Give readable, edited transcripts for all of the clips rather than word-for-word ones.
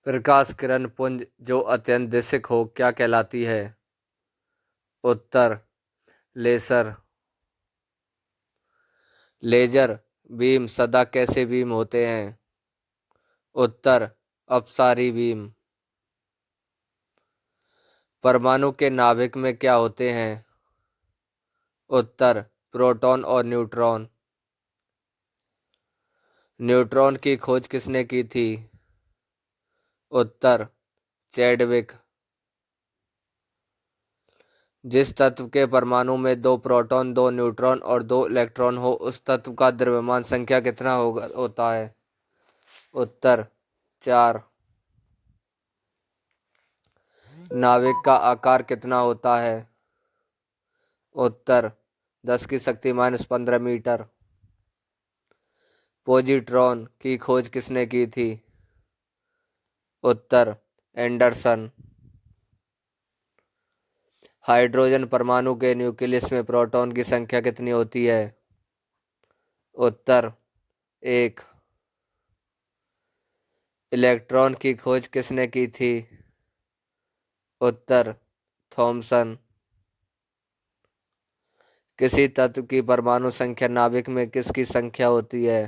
प्रकाश किरण पुंज जो अत्यंत दिसिक हो क्या कहलाती है? उत्तर लेसर। लेजर बीम सदा कैसे बीम होते हैं? उत्तर अपसारी बीम। परमाणु के नाभिक में क्या होते हैं? उत्तर प्रोटॉन और न्यूट्रॉन। न्यूट्रॉन की खोज किसने की थी? उत्तर चैडविक। जिस तत्व के परमाणु में दो प्रोटॉन, दो न्यूट्रॉन और दो इलेक्ट्रॉन हो उस तत्व का द्रव्यमान संख्या कितना होता है? उत्तर 4। नाभिक का आकार कितना होता है? उत्तर 10⁻⁻15 मीटर। पोजिट्रॉन की खोज किसने की थी? उत्तर एंडरसन। हाइड्रोजन परमाणु के न्यूक्लियस में प्रोटॉन की संख्या कितनी होती है? उत्तर 1। इलेक्ट्रॉन की खोज किसने की थी? उत्तर थॉमसन। किसी तत्व की परमाणु संख्या नाभिक में किसकी संख्या होती है?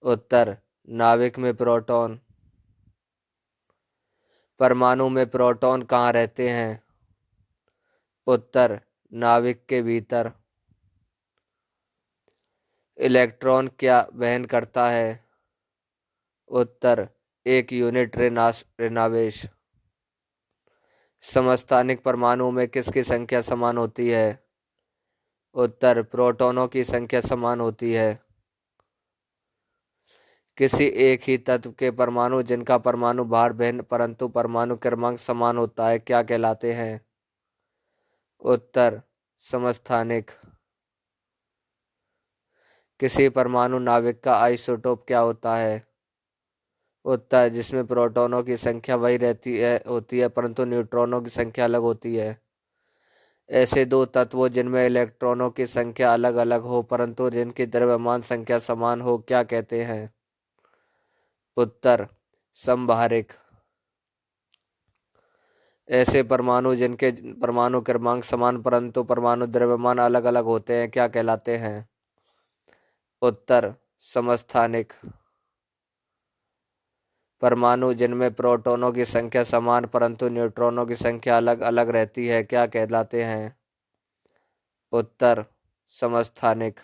उत्तर नाभिक में प्रोटॉन। परमाणु में प्रोटॉन कहाँ रहते हैं? उत्तर नाभिक के भीतर। इलेक्ट्रॉन क्या वहन करता है? उत्तर 1 यूनिट ऋणावेश। समस्थानिक परमाणु में किसकी संख्या समान होती है? उत्तर प्रोटॉनों की संख्या समान होती है। किसी एक ही तत्व के परमाणु जिनका परमाणु भार भिन्न परंतु परमाणु क्रमांक समान होता है क्या कहलाते हैं? उत्तर समस्थानिक। किसी परमाणु नाभिक का आइसोटोप क्या होता है? उत्तर जिसमें प्रोटॉनों की संख्या वही होती है परंतु न्यूट्रॉनों की संख्या अलग होती है। ऐसे दो तत्वों जिनमें इलेक्ट्रॉनों की संख्या अलग अलग हो परंतु जिनकी द्रव्यमान संख्या समान हो क्या कहते हैं? उत्तर समभारिक। ऐसे परमाणु जिनके परमाणु क्रमांक समान परंतु परमाणु द्रव्यमान अलग अलग होते हैं क्या कहलाते हैं? उत्तर समस्थानिक। परमाणु जिनमें प्रोटॉनों की संख्या समान परंतु न्यूट्रॉनों की संख्या अलग अलग रहती है क्या कहलाते हैं? उत्तर समस्थानिक।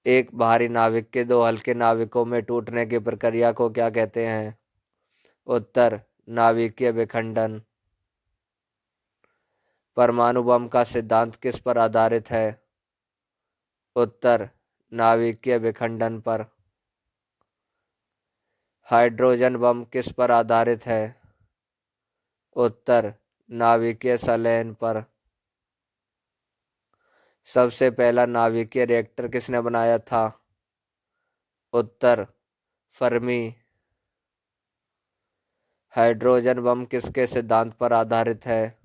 एक भारी नाभिक के दो हल्के नाभिकों में टूटने की प्रक्रिया को क्या कहते हैं? उत्तर नाभिकीय विखंडन। परमाणु बम का सिद्धांत किस पर आधारित है? उत्तर नाभिकीय विखंडन पर। हाइड्रोजन बम किस पर आधारित है? उत्तर नाभिकीय संलयन पर। सबसे पहला नाभिकीय रिएक्टर किसने बनाया था? उत्तर फर्मी। हाइड्रोजन बम किसके सिद्धांत पर आधारित है?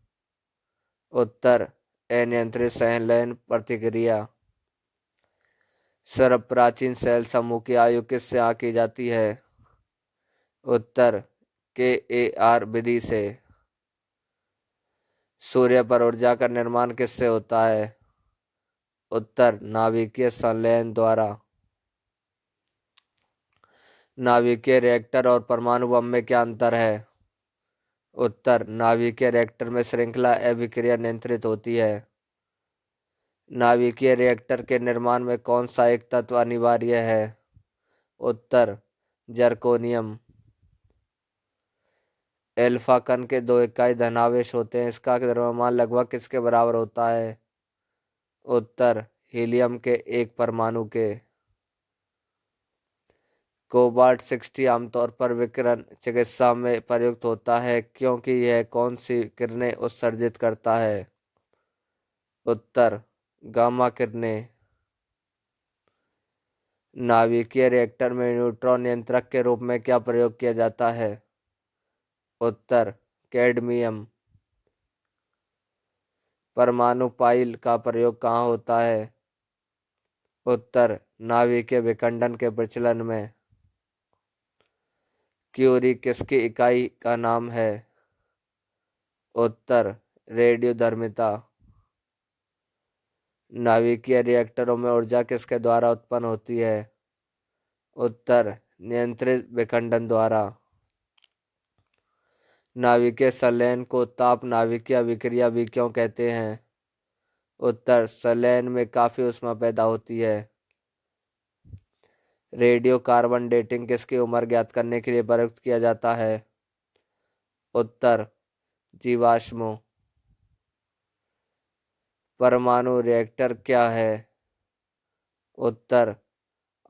उत्तर अनियंत्रित संलयन प्रतिक्रिया। सर्वप्राचीन सेल समूह की आयु किससे आंकी जाती है? उत्तर KAR विधि से। सूर्य पर ऊर्जा का निर्माण किससे होता है? उत्तर नाभिकीय संलयन द्वारा। नाभिकीय रिएक्टर और परमाणु बम में क्या अंतर है? उत्तर नाभिकीय रिएक्टर में श्रृंखला अभिक्रिया नियंत्रित होती है। नाभिकीय रिएक्टर के निर्माण में कौन सा एक तत्व अनिवार्य है? उत्तर जर्कोनियम। एल्फा कण के दो इकाई धनावेश होते हैं इसका द्रव्यमान लगभग किसके बराबर होता है? उत्तर हीलियम के एक परमाणु के। कोबाल्ट 60 आमतौर पर विकिरण चिकित्सा में प्रयुक्त होता है क्योंकि यह कौन सी किरणें उत्सर्जित करता है? उत्तर गामा किरणें। नाभिकीय रिएक्टर में न्यूट्रॉन नियंत्रक के रूप में क्या प्रयोग किया जाता है? उत्तर कैडमियम। परमाणु पाइल का प्रयोग कहाँ होता है? उत्तर नाभिकीय विखंडन के प्रचलन में। क्यूरी किसकी इकाई का नाम है? उत्तर रेडियोधर्मिता। नाभिकीय रिएक्टरों में ऊर्जा किसके द्वारा उत्पन्न होती है? उत्तर नियंत्रित विखंडन द्वारा। नाभिकीय संलयन को ताप नाभिकीय अभिक्रिया भी क्यों कहते हैं? उत्तर संलयन में काफी ऊष्मा पैदा होती है। रेडियो कार्बन डेटिंग किसकी उम्र ज्ञात करने के लिए प्रयुक्त किया जाता है? उत्तर जीवाश्मों। परमाणु रिएक्टर क्या है? उत्तर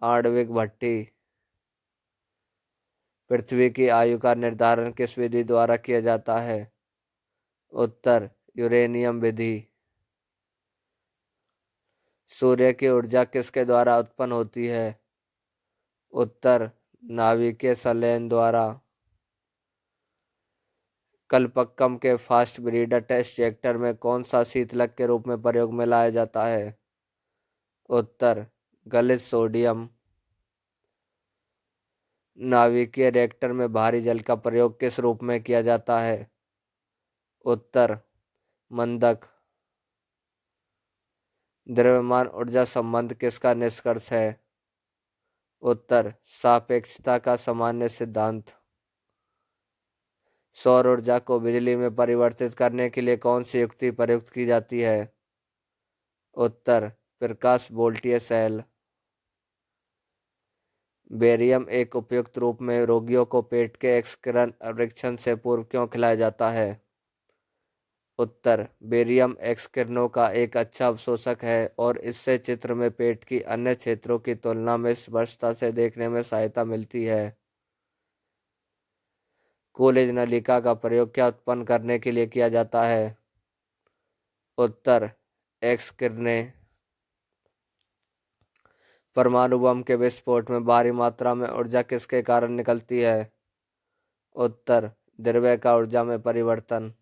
आणविक भट्टी। पृथ्वी की आयु का निर्धारण किस विधि द्वारा किया जाता है? उत्तर यूरेनियम विधि। सूर्य की ऊर्जा किसके द्वारा उत्पन्न होती है? उत्तर नाभिकीय संलयन द्वारा। कलपक्कम के फास्ट ब्रीडर टेस्ट रिएक्टर में कौन सा शीतलक के रूप में प्रयोग में लाया जाता है? उत्तर गलित सोडियम। नाभिकीय रिएक्टर में भारी जल का प्रयोग किस रूप में किया जाता है? उत्तर मंदक। द्रव्यमान ऊर्जा संबंध किसका निष्कर्ष है? उत्तर सापेक्षता का सामान्य सिद्धांत। सौर ऊर्जा को बिजली में परिवर्तित करने के लिए कौन सी युक्ति प्रयुक्त की जाती है? उत्तर प्रकाश वोल्टीय सेल। बेरियम एक उपयुक्त रूप में रोगियों को पेट के एक्सकिरण परीक्षण से पूर्व क्यों खिलाया जाता है? उत्तर बेरियम एक्सकिरणों का एक अच्छा अवशोषक है और इससे चित्र में पेट की अन्य क्षेत्रों की तुलना में स्पष्टता से देखने में सहायता मिलती है। कोलेज नलिका का प्रयोग क्या उत्पन्न करने के लिए किया जाता है? उत्तर एक्स किरणें। परमाणु बम के विस्फोट में भारी मात्रा में ऊर्जा किसके कारण निकलती है? उत्तर द्रव्य का ऊर्जा में परिवर्तन।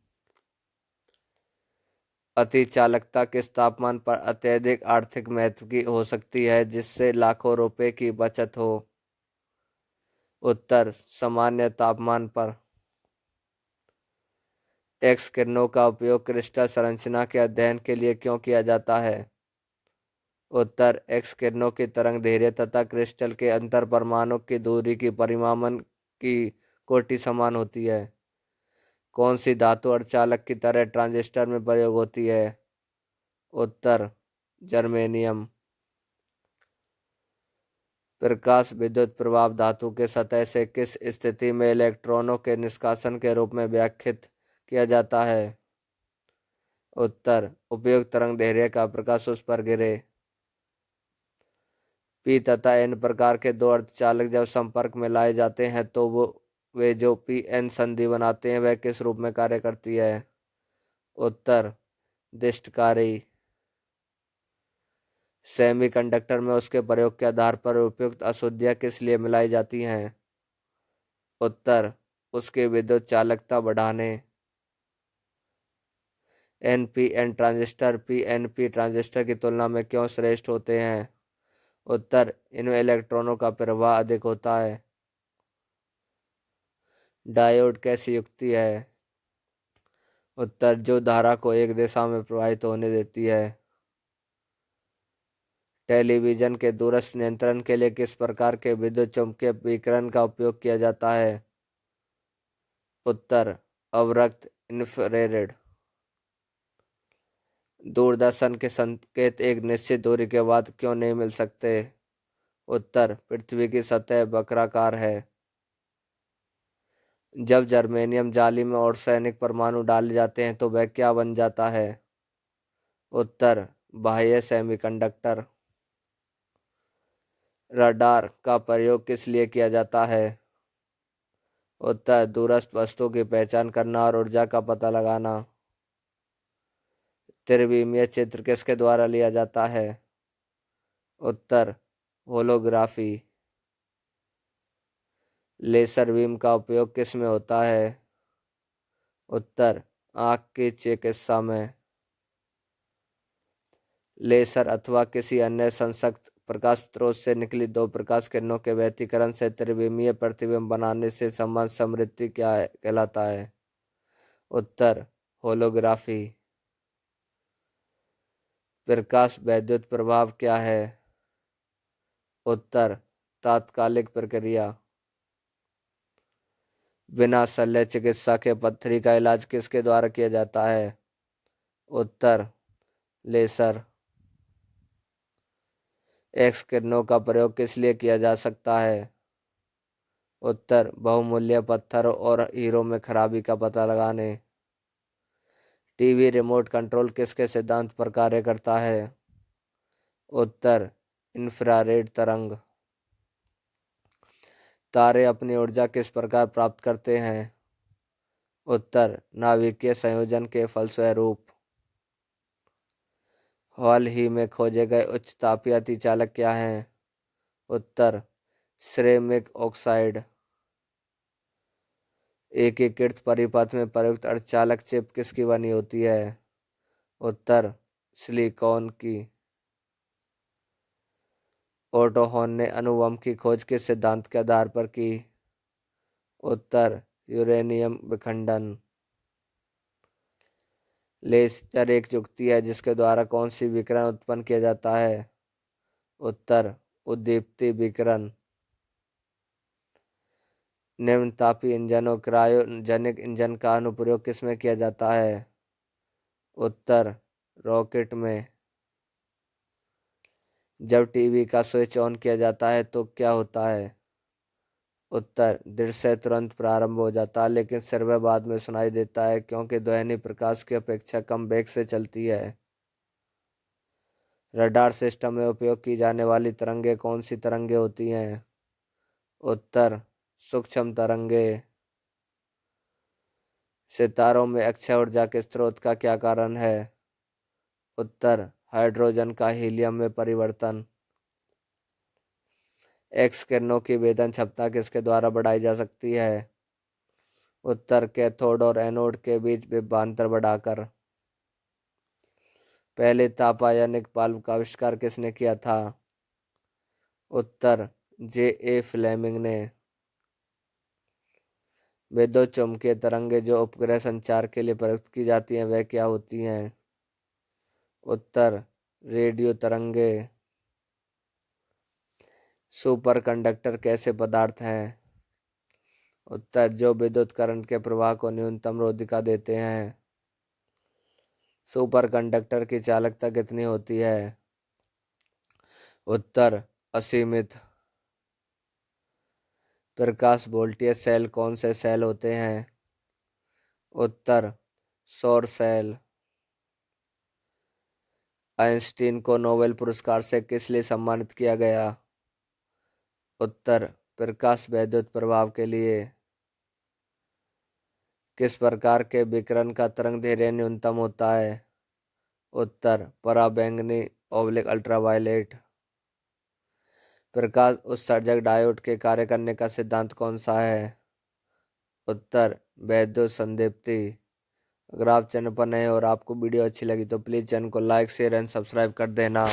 अति चालकता किस तापमान पर अत्यधिक आर्थिक महत्व की हो सकती है जिससे लाखों रुपए की बचत हो? उत्तर सामान्य तापमान पर। एक्स किरणों का उपयोग क्रिस्टल संरचना के अध्ययन के लिए क्यों किया जाता है? उत्तर एक्स किरणों की तरंग दैर्ध्य तथा क्रिस्टल के अंतर परमाणु की दूरी की परिमापन की कोटि समान होती है। कौन सी धातु अर्धचालक की तरह ट्रांजिस्टर में प्रयोग होती है? उत्तर जर्मेनियम। प्रकाश विद्युत प्रभाव धातु के सतह से किस स्थिति में इलेक्ट्रॉनों के निष्कासन के रूप में व्याख्यात किया जाता है? उत्तर उपयुक्त तरंग दैर्ध्य का प्रकाश उस पर गिरे। पी तथा एन प्रकार के दो अर्धचालक जब संपर्क में लाए जाते हैं तो वे जो पी एन संधि बनाते हैं वह किस रूप में कार्य करती है? उत्तर दिष्टकारी। सेमीकंडक्टर में उसके प्रयोग के आधार पर उपयुक्त अशुद्धियां किस लिए मिलाई जाती हैं? उत्तर उसकी विद्युत चालकता बढ़ाने। एनपीएन ट्रांजिस्टर पीएनपी ट्रांजिस्टर की तुलना में क्यों श्रेष्ठ होते हैं? उत्तर इनमें इलेक्ट्रॉनों का प्रवाह अधिक होता है। डायोड कैसी युक्ति है? उत्तर जो धारा को एक दिशा में प्रवाहित होने देती है। टेलीविजन के दूरस्थ नियंत्रण के लिए किस प्रकार के विद्युत चुम्बकीय विकिरण का उपयोग किया जाता है? उत्तर अवरक्त इंफ्रारेड। दूरदर्शन के संकेत एक निश्चित दूरी के बाद क्यों नहीं मिल सकते? उत्तर पृथ्वी की सतह वक्राकार है। जब जर्मेनियम जाली में और सैनिक परमाणु डाले जाते हैं तो वह क्या बन जाता है? उत्तर बाह्य सेमीकंडक्टर। रडार का प्रयोग किस लिए किया जाता है? उत्तर दूरस्थ वस्तु की पहचान करना और ऊर्जा का पता लगाना। त्रिविमीय चित्र किसके द्वारा लिया जाता है? उत्तर होलोग्राफी। लेसर बीम का उपयोग किस में होता है? उत्तर आँख की चिकित्सा में। लेसर अथवा किसी अन्य संसक्त प्रकाश स्रोत से निकली दो प्रकाश किरणों के व्यतिकरण से त्रिविमीय प्रतिबिंब बनाने से संबंध समृद्धि क्या कहलाता है? उत्तर होलोग्राफी। प्रकाश वैद्युत प्रभाव क्या है? उत्तर तात्कालिक प्रक्रिया। बिना शल्य चिकित्सा के पत्थरी का इलाज किसके द्वारा किया जाता है? उत्तर लेसर। एक्स किरणों का प्रयोग किस लिए किया जा सकता है? उत्तर बहुमूल्य पत्थर और हीरो में खराबी का पता लगाने। टीवी रिमोट कंट्रोल किसके सिद्धांत पर कार्य करता है? उत्तर इंफ्रारेड तरंग। तारे अपनी ऊर्जा किस प्रकार प्राप्त करते हैं? उत्तर नाभिकीय संयोजन के फलस्वरूप। हाल ही में खोजे गए उच्च तापीय अतिचालक क्या हैं? उत्तर सिरेमिक ऑक्साइड। एकीकृत परिपथ में प्रयुक्त अर्धचालक चिप किसकी बनी होती है? उत्तर सिलिकॉन की। ओटो हॉर्न ने अणुबम की खोज किस सिद्धांत के आधार पर की? उत्तर यूरेनियम विखंडन। लेजर एक युक्ति है जिसके द्वारा कौन सी विकिरण उत्पन्न किया जाता है? उत्तर उद्दीप्ति विकिरण। निम्न तापीय इंजनों क्रायोजेनिक इंजन का अनुप्रयोग किसमें किया जाता है? उत्तर रॉकेट में। जब टीवी का स्विच ऑन किया जाता है तो क्या होता है? उत्तर दृश्य तुरंत प्रारंभ हो जाता है लेकिन सिर्फ बाद में सुनाई देता है क्योंकि ध्वनि प्रकाश की अपेक्षा कम वेग से चलती है। रडार सिस्टम में उपयोग की जाने वाली तरंगें कौन सी तरंगें होती हैं? उत्तर सूक्ष्म तरंगें। सितारों में अक्षय ऊर्जा के स्रोत का क्या कारण है? उत्तर हाइड्रोजन का हीलियम में परिवर्तन। एक्स किरणों की वेधन क्षमता किसके द्वारा बढ़ाई जा सकती है? उत्तर कैथोड और एनोड के बीच विभवांतर बढ़ाकर। पहले तापायनिक बल्ब का आविष्कार किसने किया था? उत्तर जे ए फ्लेमिंग ने। विद्युत चुम्बकीय तरंगें जो उपग्रह संचार के लिए प्रयुक्त की जाती हैं वह क्या होती हैं? उत्तर रेडियो तरंगें। सुपर कंडक्टर कैसे पदार्थ हैं? उत्तर जो विद्युत करंट के प्रवाह को न्यूनतम रोधिका देते हैं। सुपर कंडक्टर की चालकता कितनी होती है? उत्तर असीमित। प्रकाश वोल्टीय सेल कौन से सेल होते हैं? उत्तर सौर सेल। आइंस्टीन को नोबेल पुरस्कार से किस लिए सम्मानित किया गया? उत्तर प्रकाश वैद्युत प्रभाव के लिए। किस प्रकार के विकिरण का तरंग दैर्ध्य न्यूनतम होता है? उत्तर पराबैंगनी अल्ट्रावायलेट। प्रकाश उत्सर्जक डायोड के कार्य करने का सिद्धांत कौन सा है? उत्तर वैद्युत संदीप्ति। अगर आप चैनल पर नए हो और आपको वीडियो अच्छी लगी तो प्लीज़ चैनल को लाइक शेयर एंड सब्सक्राइब कर देना।